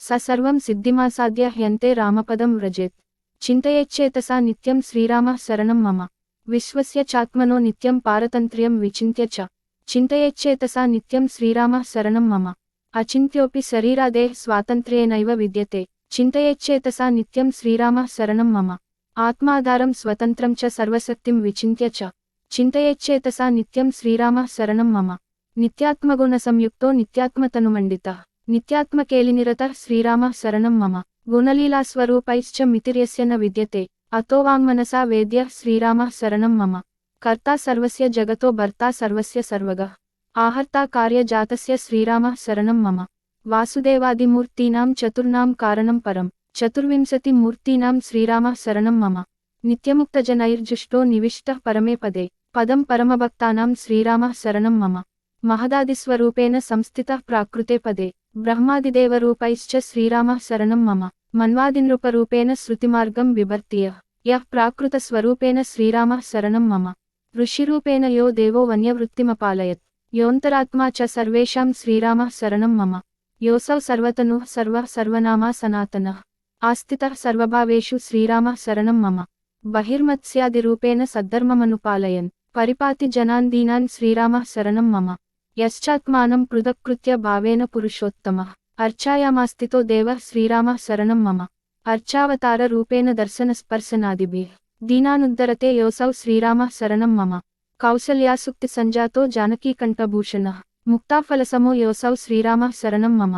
स सर्वं सिद्धिमासाद्य ह्यन्ते रामपदं व्रजेत् चिन्तयेच्चेतसा नित्यं श्रीरामः शरणं मम विश्वस्य चात्मनो नित्यं पारतन्त्र्यं विचिन्त्य च चिन्तयेच्चेतसा नित्यं श्रीरामः शरणं मम अचिन्त्योऽपि शरीरादेः स्वातन्त्र्येनैव विद्यते चिन्तयेच्चेतसा नित्यं श्रीरामः शरणं मम आत्माधारं स्वतन्त्रं च सर्वशक्तिं विचिन्त्य च चिन्तयेच्चेतसा नित्यं श्रीरामः शरणं मम नित्यात्मगुणसंयुक्तो नित्यात्मतनुमण्डितः नित्यात्मकेलिनिरतः श्रीरामः शरणं मम गुणलीलास्वरूपैश्च मितिर्यस्य न विद्यते अतो वाङ्मनसा वेद्यः श्रीरामः शरणं मम कर्ता सर्वस्य जगतो भर्ता सर्वस्य सर्वगः आहर्ता कार्यजातस्य श्रीरामः शरणं मम वासुदेवादिमूर्तीनां चतुर्णां कारणं परं चतुर्विंशतिमूर्तीनां श्रीरामः शरणं मम नित्यमुक्तजनैर्जुष्टो निविष्टः परमे पदे पदं परमभक्तानां श्रीरामः शरणं मम महदादिस्वरूपेण संस्थितः प्राकृते पदे ब्रह्मादिदेवरूपैश्च श्रीरामः शरणं मम मन्वादिनृपरूपेण श्रुतिमार्गं बिभर्ति यः प्राकृतस्वरूपेण श्रीरामः शरणं मम ऋषिरूपेण यो देवो वन्यवृत्तिमपालयत् योऽन्तरात्मा च सर्वेषां श्रीरामः शरणं मम योऽसौ सर्वतनुः सर्वः सर्वनामा सनातनः आस्थितः सर्वभावेषु श्रीरामः शरणं मम बहिर्मत्स्यादिरूपेण सद्धर्ममनुपालयन् परिपाति जनान् दीनान् श्रीरामः शरणं मम यश्चात्मानं पृथक्कृत्य भावेन पुरुषोत्तमः अर्चायामास्थितो देवः श्रीरामः शरणं मम अर्चावताररूपेण दर्शनस्पर्शनादिभिः दीनानुद्धरते योऽसौ श्रीरामः शरणं मम कौसल्यासुक्तिसञ्जातो जानकीकण्ठभूषणः मुक्ताफलसमो योऽसौ श्रीरामः शरणं मम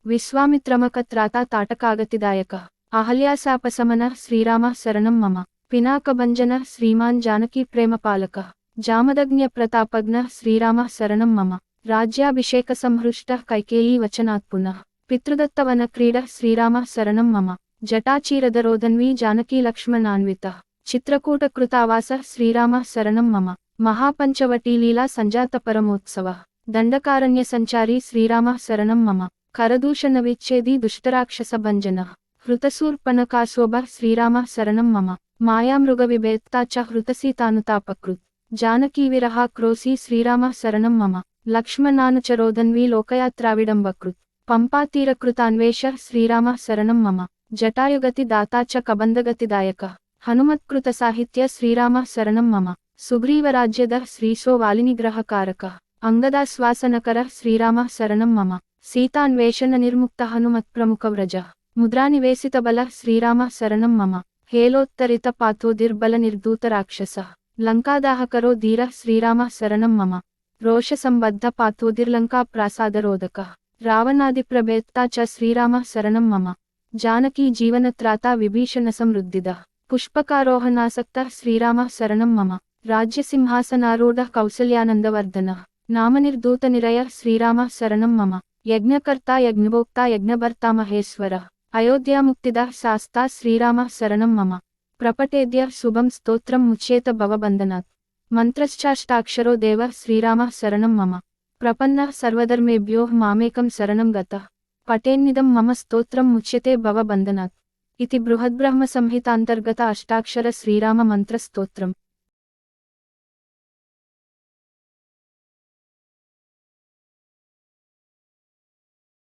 विश्वामित्रमकत्राता ताटकागतिदायकः अहल्याशापशमनः श्रीरामः शरणं मम पिनाकभञ्जनः श्रीमान् जानकीप्रेमपालकः जामदग्न्यप्रतापज्ञः श्रीरामः शरणं मम राज्याभिषेकसंहृष्टः कैकेयीवचनात् पुनः पितृदत्तवनक्रीडः श्रीरामः शरणं मम जटाचीरधरोधन्वी जानकीलक्ष्मणान्वितः चित्रकूटकृतावासः श्रीरामः शरणं मम महापञ्चवटीलीला सञ्जातपरमोत्सवः दण्डकारण्यसञ्चारी श्रीरामः शरणं मम करदूषणविच्छेदी दुष्टराक्षसभञ्जनः हृतशूर्पणखाशोभः श्रीरामः शरणं मम मायामृगविभेत्ता च हृतसीतानुतापकृत् जानकीविरहाक्रोशी श्रीरामः शरणं मम लक्ष्मणानुचरोधन्वी लोकयात्राविडम्बकृत् पम्पातीरकृतान्वेषः श्रीरामः शरणं मम जटायुगतिदाता च कबन्धगतिदायकः हनुमत्कृतसाहित्य श्रीरामः शरणं मम सुग्रीवराज्यदः श्रीशो वालिनिग्रहकारकः अंगदाश्वासनकरः श्रीरामः शरणं मम सीतान्वेषणनिर्मुक्तः हनुमत्प्रमुखव्रजः मुद्रानिवेशितबलः श्रीरामः शरणं मम हेलोत्तरितपाथोदिर्बलनिर्धूतराक्षसः लङ्कादाहकरो धीरः श्रीरामः शरणं मम रोषसम्बद्धपाथोदिर्लङ्काप्रासादरोधकः रावणादिप्रभेत्ता च श्रीरामः शरणं मम जानकी जीवनत्राता विभीषणसमृद्धिदः पुष्पकारोहणासक्तः श्रीरामः शरणं मम राज्यसिंहासनारूढः कौसल्यानन्दवर्धनः नामनिर्धूतनिरयः श्रीरामः शरणं मम यज्ञकर्ता यज्ञभोक्ता यज्ञभर्ता महेश्वरः अयोध्यामुक्तिदः शास्ता श्रीरामः शरणं मम प्रपठेद्यः शुभं स्तोत्रं मुच्येत भवबन्धनात् मन्त्रश्चाष्टाक्षरो देवः श्रीरामः शरणं मम प्रपन्नः सर्वधर्मेभ्यो मामेकं शरणं गतः पठेन्निदं मम स्तोत्रं मुच्यते भवबन्धनात् इति बृहद्ब्रह्मसंहितान्तर्गत अष्टाक्षर श्रीराम मंत्रस्तोत्रम्।